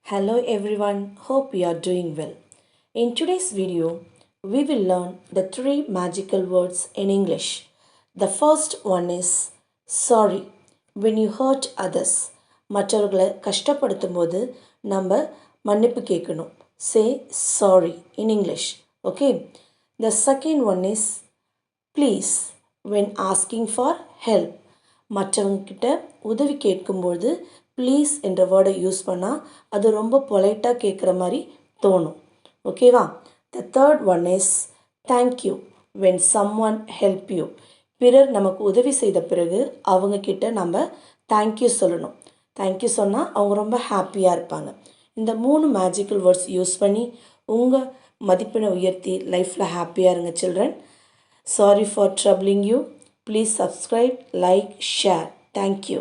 Hello everyone, hope you are doing well. In today's video, we will learn the three magical words in English. The first one is sorry. When you hurt others, மற்றவர்களை கஷ்டப்படுத்தும் போது நம்ம மன்னிப்பு கேட்கணும். Say sorry in English. Okay. The second one is please when asking for help. மற்றவங்கக்கிட்ட உதவி கேட்கும்போது please என்ற வேர்டை use பண்ணால் அது ரொம்ப பொலைட்டாக கேட்குற மாதிரி தோணும். ஓகேவா? The third one is thank you when someone help you. பிறர் நமக்கு உதவி செய்த பிறகு அவங்கக்கிட்ட நம்ம தேங்க்யூ சொல்லணும். தேங்க்யூ சொன்னால் அவங்க ரொம்ப ஹாப்பியாக இருப்பாங்க. இந்த 3 மேஜிக்கல் வேர்ட்ஸ் யூஸ் பண்ணி உங்கள் மதிப்பெண்ணை உயர்த்தி லைஃப்பில் ஹாப்பியாக இருங்க children. Sorry for troubling you. Please subscribe, like, share. Thank you.